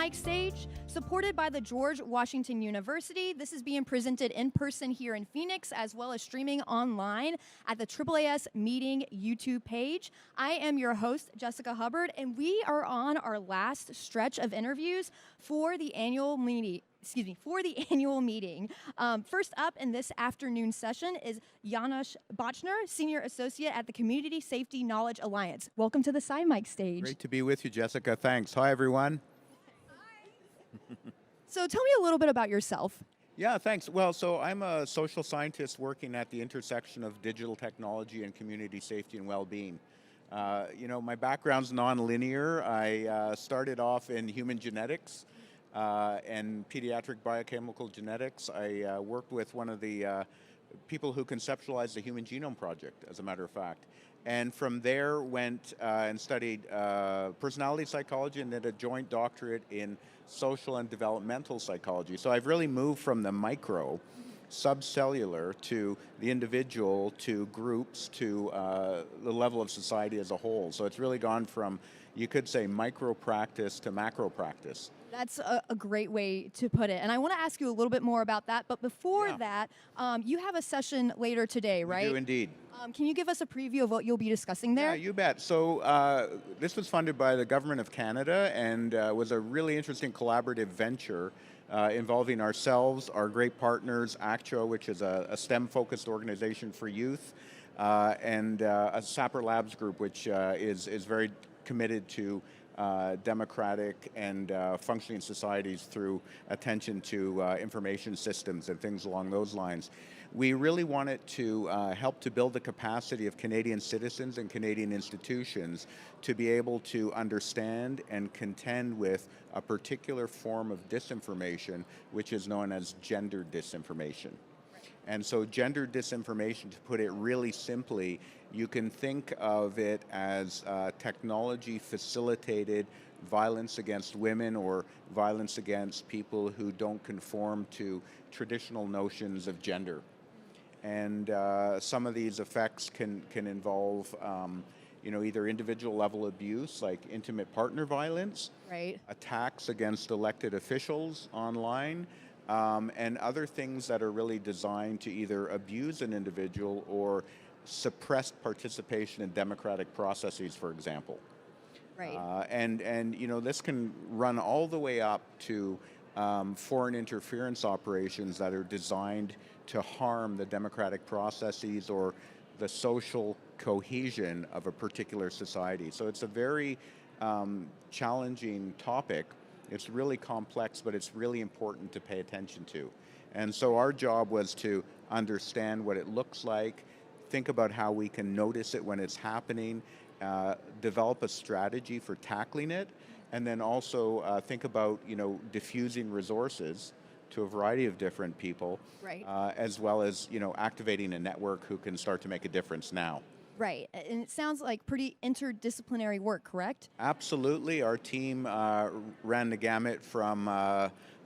Mic Stage, supported by the George Washington University. This is being presented in person here in Phoenix, as well as streaming online at the AAAS Meeting YouTube page. I am your host, Jessica Hubbard, and we are on our last stretch of interviews for the annual meeting. First up in this afternoon session is Janos Botschner, Senior Associate at the Community Safety Knowledge Alliance. Welcome to the Mic Stage. Great to be with you, Jessica. Thanks. Hi, everyone. So tell me a little bit about yourself. Yeah, thanks. Well, so I'm a social scientist working at the intersection of digital technology and community safety and well-being. My background's non-linear. I started off in human genetics and pediatric biochemical genetics. I worked with one of the people who conceptualized the Human Genome Project, as a matter of fact. And from there went and studied personality psychology and did a joint doctorate in social and developmental psychology. So I've really moved from the micro, subcellular, to the individual, to groups, to the level of society as a whole. So it's really gone from, you could say, micro practice to macro practice. That's a great way to put it. And I want to ask you a little bit more about that. But before that, you have a session later today, right? We do indeed. Can you give us a preview of what you'll be discussing there? Yeah, you bet. So this was funded by the Government of Canada and was a really interesting collaborative venture involving ourselves, our great partners, ACTRA, which is a STEM-focused organization for youth, and a Sapper Labs group, which is very committed to democratic and functioning societies through attention to information systems and things along those lines. We really wanted to help to build the capacity of Canadian citizens and Canadian institutions to be able to understand and contend with a particular form of disinformation, which is known as gender disinformation. And so gender disinformation, to put it really simply, you can think of it as technology-facilitated violence against women or violence against people who don't conform to traditional notions of gender. And some of these effects can involve either individual level abuse, like intimate partner violence, right, attacks against elected officials online, and other things that are really designed to either abuse an individual or suppress participation in democratic processes, for example. Right. And this can run all the way up to foreign interference operations that are designed to harm the democratic processes or the social cohesion of a particular society. So it's a very challenging topic. It's really complex, but it's really important to pay attention to. And so our job was to understand what it looks like, think about how we can notice it when it's happening, develop a strategy for tackling it, and then also think about, diffusing resources to a variety of different people, right, as well as, activating a network who can start to make a difference now. Right, and it sounds like pretty interdisciplinary work, correct? Absolutely. Our team ran the gamut from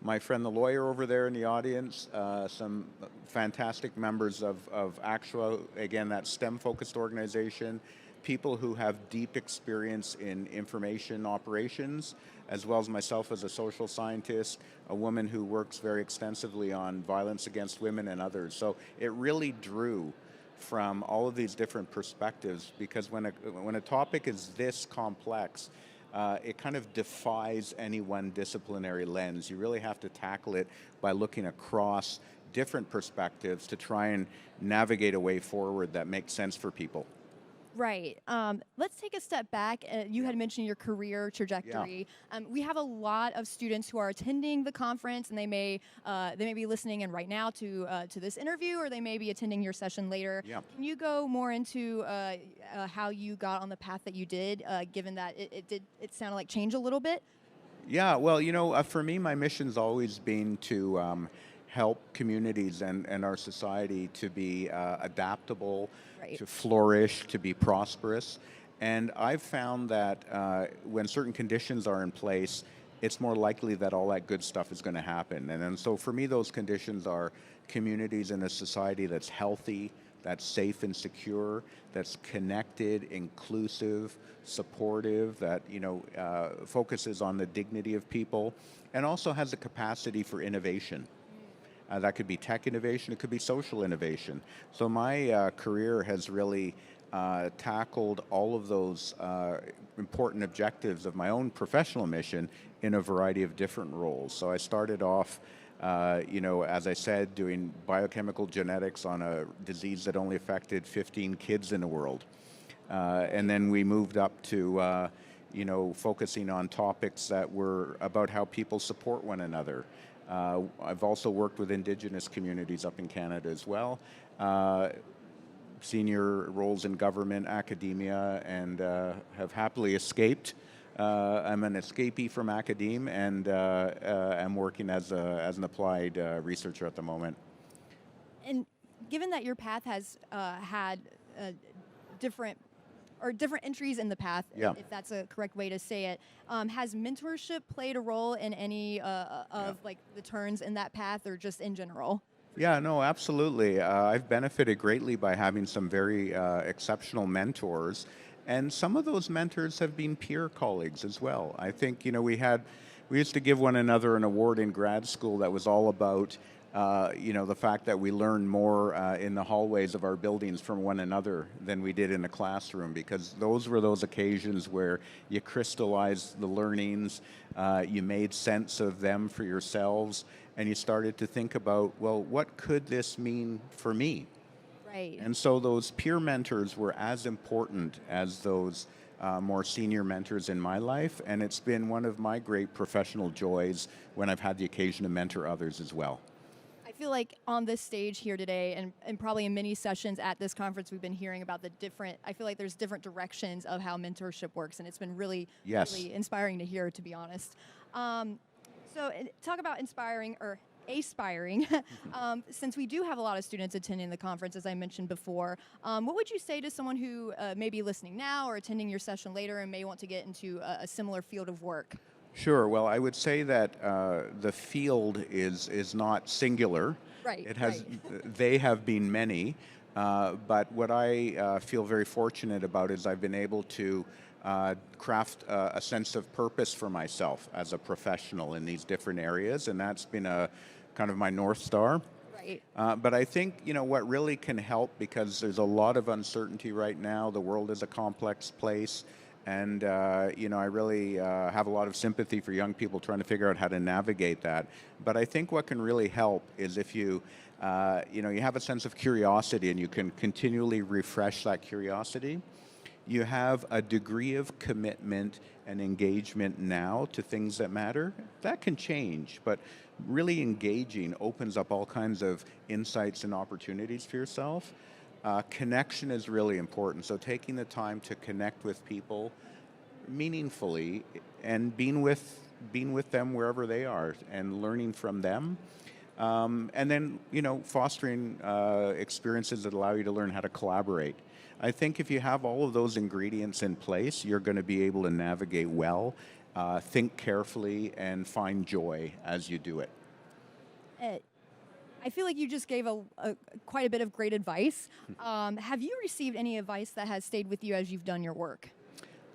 my friend the lawyer over there in the audience, some fantastic members of ACTRA, again, that STEM-focused organization, people who have deep experience in information operations, as well as myself as a social scientist, a woman who works very extensively on violence against women and others. So it really drew from all of these different perspectives, because when a topic is this complex, it kind of defies any one disciplinary lens. You really have to tackle it by looking across different perspectives to try and navigate a way forward that makes sense for people. Right. Let's take a step back. You had mentioned your career trajectory. Yeah. We have a lot of students who are attending the conference, and they may be listening in right now to this interview, or they may be attending your session later. Yeah. Can you go more into how you got on the path that you did, given that it sounded like change a little bit? Yeah. Well, for me, my mission's always been to help communities and our society to be adaptable, right, to flourish, to be prosperous. And I've found that when certain conditions are in place, it's more likely that all that good stuff is going to happen. And so for me, those conditions are communities in a society that's healthy, that's safe and secure, that's connected, inclusive, supportive, that focuses on the dignity of people, and also has the capacity for innovation. That could be tech innovation, it could be social innovation. So my career has really tackled all of those important objectives of my own professional mission in a variety of different roles. So I started off, as I said, doing biochemical genetics on a disease that only affected 15 kids in the world. And then we moved up to, focusing on topics that were about how people support one another. I've also worked with Indigenous communities up in Canada as well. Senior roles in government, academia, and have happily escaped. I'm an escapee from academe, and I'm working as an applied researcher at the moment. And given that your path has had different entries in the path, Yeah. if that's a correct way to say it, has mentorship played a role in any of like the turns in that path, or just in general? Yeah, no, absolutely. I've benefited greatly by having some very exceptional mentors, and some of those mentors have been peer colleagues as well. I think we used to give one another an award in grad school that was all about the fact that we learned more in the hallways of our buildings from one another than we did in the classroom, because those were those occasions where you crystallized the learnings, you made sense of them for yourselves, and you started to think about, well, what could this mean for me? Right. And so those peer mentors were as important as those more senior mentors in my life, and it's been one of my great professional joys when I've had the occasion to mentor others as well. I feel like on this stage here today, and probably in many sessions at this conference, we've been hearing about I feel like there's different directions of how mentorship works, and it's been really, Yes. really inspiring to hear, to be honest. Talk about inspiring or aspiring. Since we do have a lot of students attending the conference, as I mentioned before, what would you say to someone who may be listening now or attending your session later and may want to get into a similar field of work? Sure. Well, I would say that the field is not singular. Right. It has. Right. They have been many, but what I feel very fortunate about is I've been able to craft a sense of purpose for myself as a professional in these different areas, and that's been a kind of my North Star. Right. But I think what really can help, because there's a lot of uncertainty right now. The world is a complex place. And I really have a lot of sympathy for young people trying to figure out how to navigate that. But I think what can really help is if you have a sense of curiosity and you can continually refresh that curiosity. You have a degree of commitment and engagement now to things that matter. That can change, but really engaging opens up all kinds of insights and opportunities for yourself. Connection is really important. So taking the time to connect with people meaningfully and being with them wherever they are and learning from them. And then, fostering experiences that allow you to learn how to collaborate. I think if you have all of those ingredients in place, you're going to be able to navigate well, think carefully, and find joy as you do it. I feel like you just gave quite a bit of great advice. Have you received any advice that has stayed with you as you've done your work?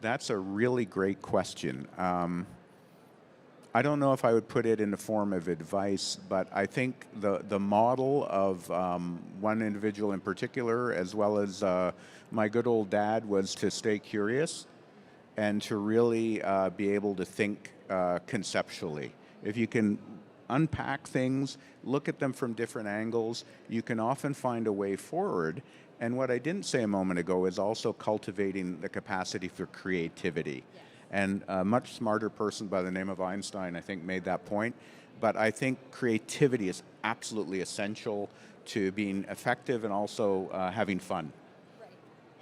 That's a really great question. I don't know if I would put it in the form of advice, but I think the model of one individual in particular, as well as my good old dad, was to stay curious and to really be able to think conceptually. If you can unpack things, look at them from different angles, you can often find a way forward. And what I didn't say a moment ago is also cultivating the capacity for creativity. Yes. And a much smarter person by the name of Einstein, I think, made that point. But I think creativity is absolutely essential to being effective and also having fun. Right.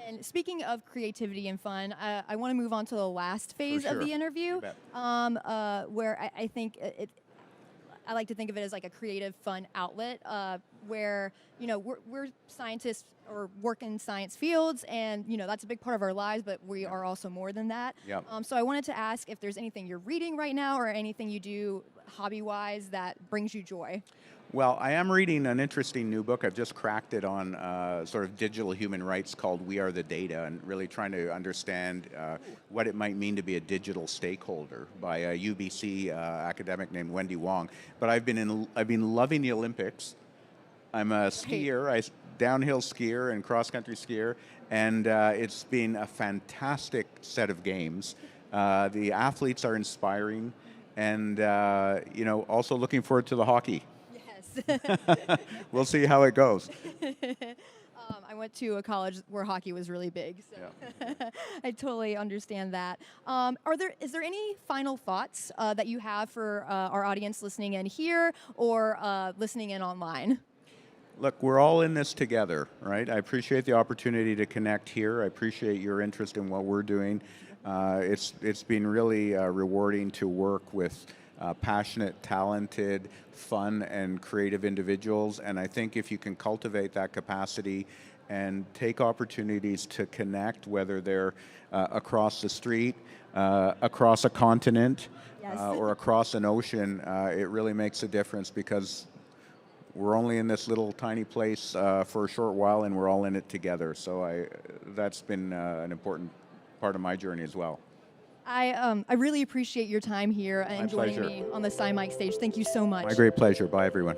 And speaking of creativity and fun, I want to move on to the last phase For sure. of the interview, You bet. where I think I like to think of it as like a creative, fun outlet where, we're scientists or work in science fields, and, that's a big part of our lives, but we are also more than that. Yep. So I wanted to ask if there's anything you're reading right now or anything you do hobby-wise that brings you joy. Well, I am reading an interesting new book. I've just cracked it on sort of digital human rights called We Are the Data, and really trying to understand what it might mean to be a digital stakeholder by a UBC academic named Wendy Wong. But I've been loving the Olympics. I'm a skier, downhill skier and cross-country skier, and it's been a fantastic set of games. The athletes are inspiring, and also looking forward to the hockey. Yes. We'll see how it goes. I went to a college where hockey was really big, so Yeah. I totally understand that. Is there any final thoughts that you have for our audience listening in here or listening in online? Look, we're all in this together, right? I appreciate the opportunity to connect here. I appreciate your interest in what we're doing. It's been really rewarding to work with passionate, talented, fun, and creative individuals. And I think if you can cultivate that capacity and take opportunities to connect, whether they're across the street, across a continent, Yes. or across an ocean, it really makes a difference, because we're only in this little tiny place for a short while, and we're all in it together. So that's been an important part of my journey as well. I really appreciate your time here and joining pleasure. me on the SciMike stage. Thank you so much. My great pleasure. Bye, everyone.